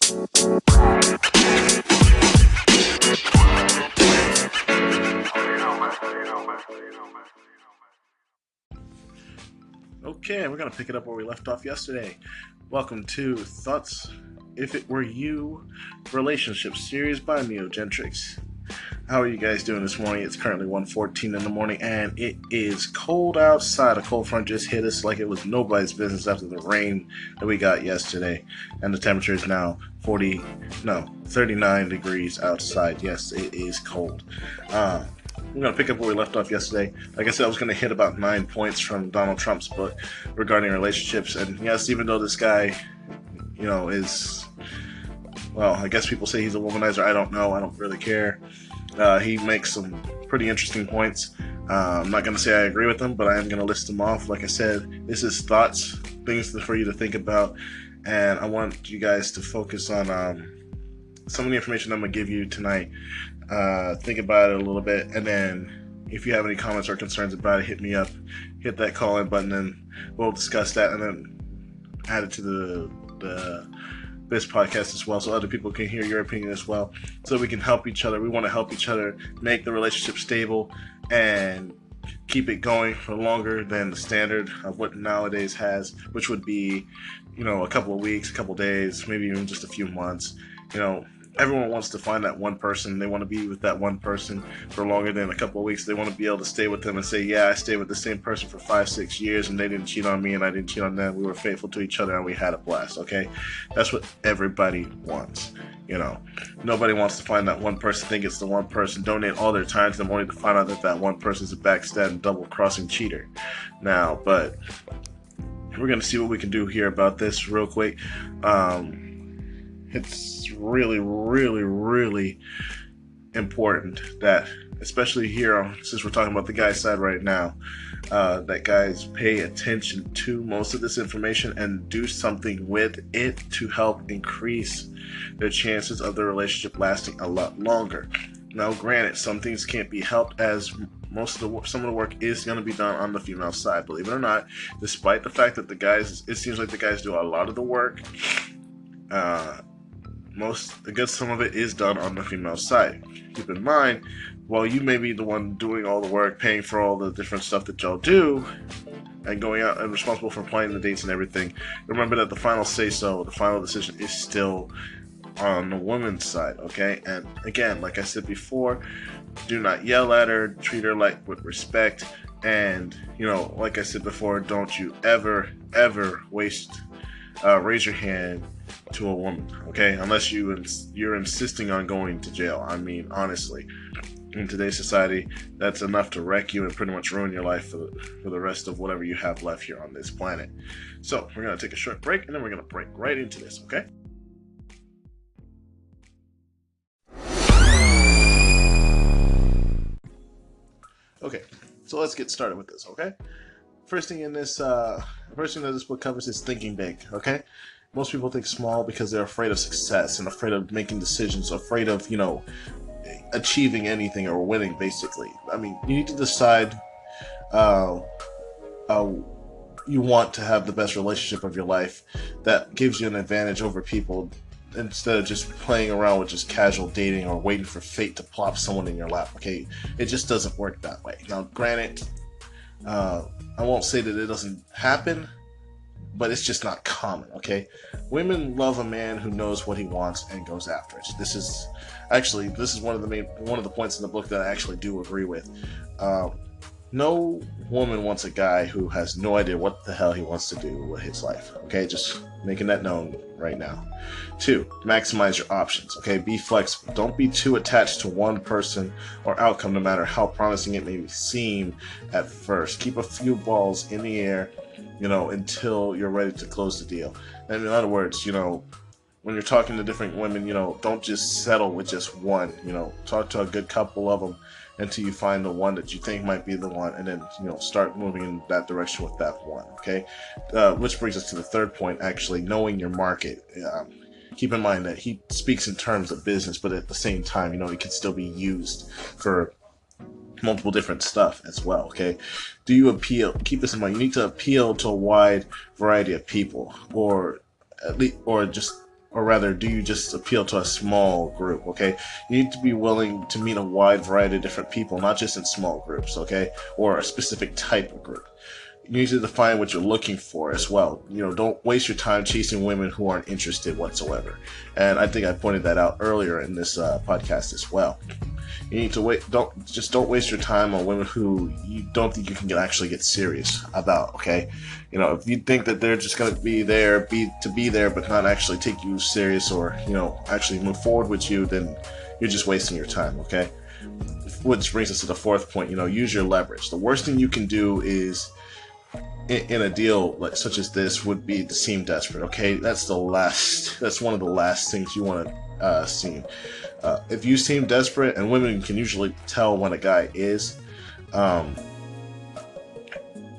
Okay, we're going to pick it up where we left off yesterday. Welcome to Thoughts If It Were You Relationship Series by me, Gentrics. How are you guys doing this morning? It's currently 1:14 in the morning and it is cold outside. A cold front just hit us like it was nobody's business after the rain that we got yesterday. And the temperature is now 39 degrees outside. Yes, it is cold. We're going to pick up where we left off yesterday. Like I said, I was going to hit about 9 points from Donald Trump's book regarding relationships. And yes, even though this guy, is, well, I guess people say he's a womanizer. I don't know. I don't really care. He makes some pretty interesting points. I'm not going to say I agree with them, but I am going to list them off. Like I said, this is thoughts, things for you to think about. And I want you guys to focus on some of the information I'm going to give you tonight. Think about it a little bit, and then if you have any comments or concerns about it, hit me up, hit that call-in button, and we'll discuss that and then add it to this podcast as well, so other people can hear your opinion as well, so we can help each other. We want to help each other make the relationship stable and keep it going for longer than the standard of what nowadays has, which would be, a couple of weeks, a couple of days, maybe even just a few months. Everyone wants to find that one person. They want to be with that one person for longer than a couple of weeks. They want to be able to stay with them and say, yeah, I stayed with the same person for 5-6 years and they didn't cheat on me and I didn't cheat on them. We were faithful to each other and we had a blast, okay? That's what everybody wants, Nobody wants to find that one person, think it's the one person, donate all their time to them only to find out that that one person is a backstabbing, double-crossing cheater. Now, but we're going to see what we can do here about this real quick. It's really, really, really important that, especially here, since we're talking about the guy's side right now, that guys pay attention to most of this information and do something with it to help increase their chances of the relationship lasting a lot longer. Now, granted, some things can't be helped, as some of the work is going to be done on the female side. Believe it or not, despite the fact that it seems like the guys do a lot of the work. Some of it is done on the female side. Keep in mind, while you may be the one doing all the work, paying for all the different stuff that y'all do, and going out and responsible for planning the dates and everything, remember that the final say-so, the final decision is still on the woman's side, okay? And again, like I said before, do not yell at her, treat her with respect, and, like I said before, don't you ever raise your hand to a woman, okay? Unless you're insisting on going to jail. I mean, honestly, in today's society, that's enough to wreck you and pretty much ruin your life for the rest of whatever you have left here on this planet. So we're going to take a short break, and then we're going to break right into this, okay? Okay, so let's get started with this, okay? First thing that this book covers is thinking big, okay? Most people think small because they're afraid of success and afraid of making decisions, afraid of, achieving anything or winning, basically. I mean, you need to decide you want to have the best relationship of your life that gives you an advantage over people, instead of just playing around with just casual dating or waiting for fate to plop someone in your lap, okay? It just doesn't work that way. Now, granted, I won't say that it doesn't happen, but it's just not common, okay? Women love a man who knows what he wants and goes after it. This is one of the points in the book that I actually do agree with. No woman wants a guy who has no idea what the hell he wants to do with his life, okay? Just making that known right now. 2, maximize your options, okay? Be flexible. Don't be too attached to one person or outcome, no matter how promising it may seem at first. Keep a few balls in the air, until you're ready to close the deal. And in other words, when you're talking to different women, don't just settle with just one. Talk to a good couple of them until you find the one that you think might be the one, and then start moving in that direction with that one, okay? Which brings us to the third point, actually, knowing your market. Keep in mind that he speaks in terms of business, but at the same time, it can still be used for multiple different stuff as well, okay? Keep this in mind, you need to appeal to a wide variety of people, or just or rather, do you just appeal to a small group? Okay, you need to be willing to meet a wide variety of different people, not just in small groups, okay, or a specific type of group. You need to define what you're looking for as well. Don't waste your time chasing women who aren't interested whatsoever. And I think I pointed that out earlier in this podcast as well. You need to wait. Don't waste your time on women who you don't think you can actually get serious about. Okay, if you think that they're just going to be there, but not actually take you serious, or actually move forward with you, then you're just wasting your time. Okay, which brings us to the fourth point. Use your leverage. The worst thing you can do is in a deal such as this would be to seem desperate. Okay, that's one of the last things you want to seem. If you seem desperate, and women can usually tell when a guy is,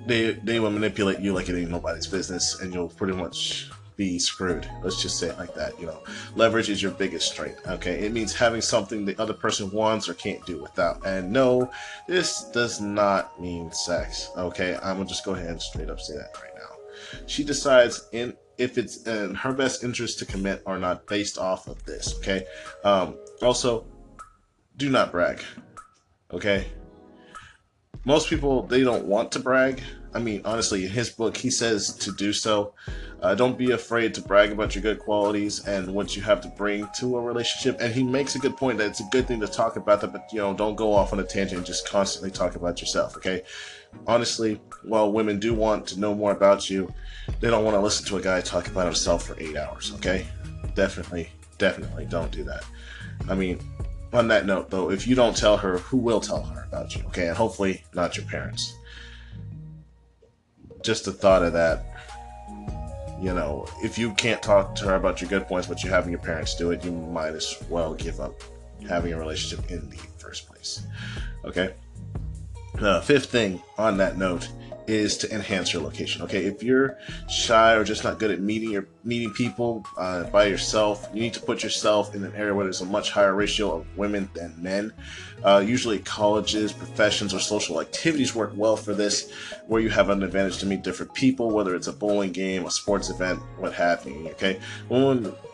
they will manipulate you like it ain't nobody's business, and you'll pretty much be screwed. Let's just say it like that. Leverage is your biggest strength. Okay, it means having something the other person wants or can't do without. And no, this does not mean sex. Okay, I'm gonna just go ahead and straight up say that right now. She decides if it's in her best interest to commit or not based off of this. Okay. Also, do not brag. Okay. Most people, they don't want to brag. I mean, honestly, in his book, he says to do so. Don't be afraid to brag about your good qualities and what you have to bring to a relationship. And he makes a good point that it's a good thing to talk about that, but don't go off on a tangent and just constantly talk about yourself. Okay. Honestly, while women do want to know more about you, they don't want to listen to a guy talk about himself for 8 hours. Okay. Definitely don't do that. I mean, on that note, though, if you don't tell her, who will tell her about you? Okay, and hopefully not your parents. Just the thought of that, if you can't talk to her about your good points, but you're having your parents do it, you might as well give up having a relationship in the first place. Okay? The fifth thing on that note is to enhance your location. Okay, if you're shy or just not good at meeting people by yourself, you need to put yourself in an area where there's a much higher ratio of women than men. Usually colleges, professions, or social activities work well for this, where you have an advantage to meet different people, whether it's a bowling game, a sports event, what have you. Okay,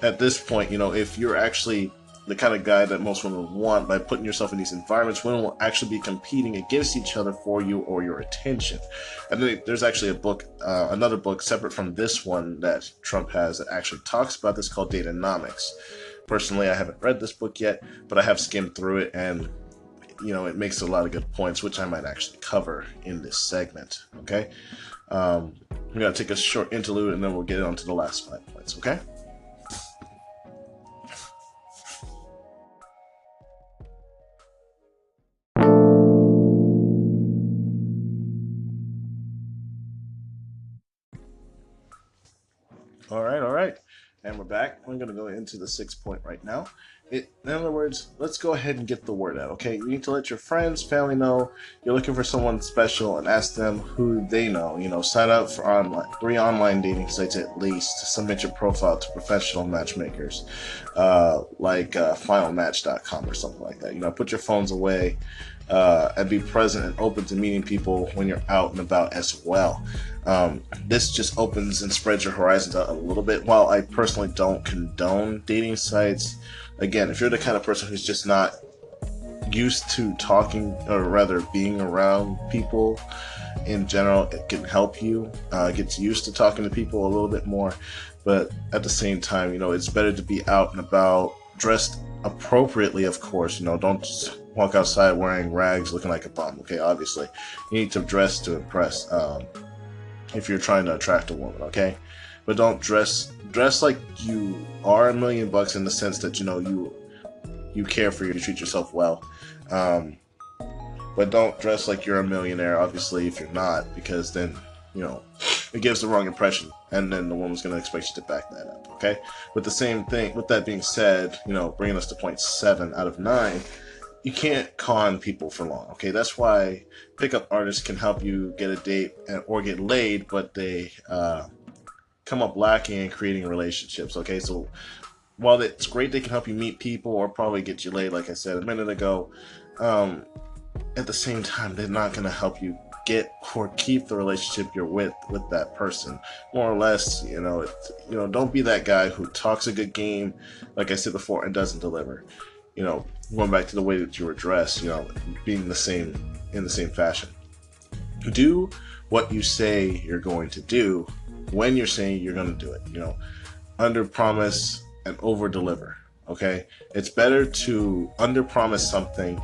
at this point, if you're actually the kind of guy that most women want, by putting yourself in these environments, women will actually be competing against each other for you or your attention. And then there's actually a book, another book separate from this one that Trump has, that actually talks about this, called Datanomics. Personally, I haven't read this book yet, but I have skimmed through it, and it makes a lot of good points, which I might actually cover in this segment. Okay, we're gonna take a short interlude, and then we'll get on to the last 5 points. Okay. All right. And we're back. I'm going to go into the 6th point right now. In other words, let's go ahead and get the word out, okay? You need to let your friends, family know you're looking for someone special, and ask them who they know. Sign up for 3 online dating sites at least. Submit your profile to professional matchmakers, like finalmatch.com or something like that. Put your phones away, and be present and open to meeting people when you're out and about as well. This just opens and spreads your horizons out a little bit. While I personally don't condone dating sites, again, if you're the kind of person who's just not used to talking, or rather being around people in general, it can help you get used to talking to people a little bit more. But at the same time, it's better to be out and about, dressed appropriately, of course. Don't just walk outside wearing rags looking like a bum. Okay, obviously you need to dress to impress, if you're trying to attract a woman. Okay, but don't dress like you are $1 million in the sense that you care for you, to treat yourself well, but don't dress like you're a millionaire, obviously, if you're not, because then it gives the wrong impression, and then the woman's going to expect you to back that up. Okay, with that being said, bringing us to point 7 out of 9, you can't con people for long. Okay, that's why pickup artists can help you get a date or get laid, but they come up lacking in creating relationships. Okay, so while it's great they can help you meet people or probably get you laid, like I said a minute ago, at the same time, they're not going to help you get or keep the relationship you're with that person. More or less, don't be that guy who talks a good game, like I said before, and doesn't deliver. Going back to the way that you were dressed, being the same in the same fashion. Do what you say you're going to do when you're saying you're going to do it. Under promise and over deliver. Okay, it's better to under promise something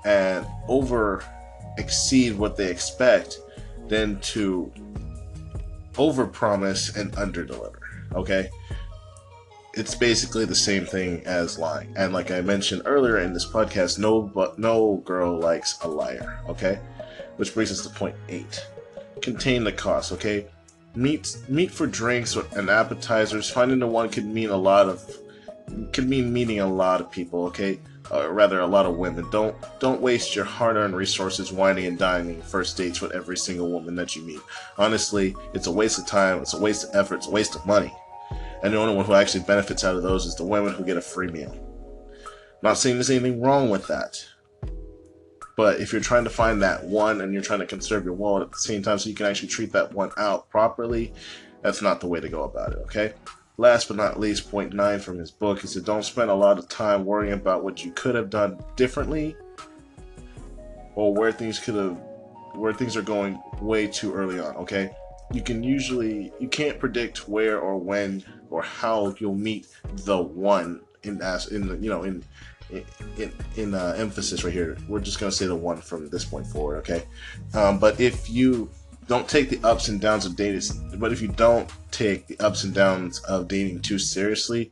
and over exceed what they expect than to over promise and under deliver. Okay, it's basically the same thing as lying. And like I mentioned earlier in this podcast, no girl likes a liar. Okay, which brings us to point 8. Contain the cost. Okay, meet for drinks and appetizers. Finding the one could mean meeting a lot of people. Okay, rather a lot of women. Don't waste your hard-earned resources whining and dining first dates with every single woman that you meet. Honestly, it's a waste of time. It's a waste of effort. It's a waste of money. And the only one who actually benefits out of those is the women who get a free meal. Not saying there's anything wrong with that. But if you're trying to find that one and you're trying to conserve your wallet at the same time so you can actually treat that one out properly, that's not the way to go about it, okay? Last but not least, point 9 from his book is that don't spend a lot of time worrying about what you could have done differently or where things are going way too early on, okay? You can't predict where or when or how you'll meet the one in emphasis right here. We're just going to say the one from this point forward, okay? But if you don't take the ups and downs of dating, too seriously,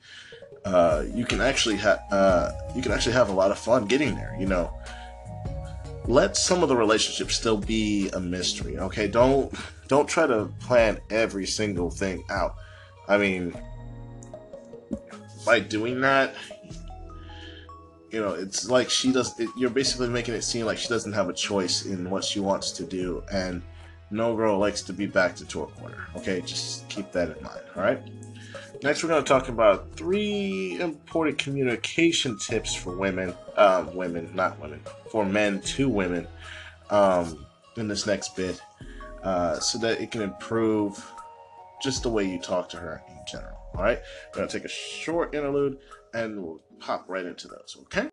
you can actually have a lot of fun getting there. Let some of the relationships still be a mystery, okay? Don't try to plan every single thing out. I mean, by doing that, it's like you're basically making it seem like she doesn't have a choice in what she wants to do, and no girl likes to be backed into a corner. Okay, just keep that in mind. All right. Next, we're going to talk about 3 important communication tips for women, for men to women, in this next bit, so that it can improve just the way you talk to her in general. All right, we're going to take a short interlude and we'll hop right into those. Okay.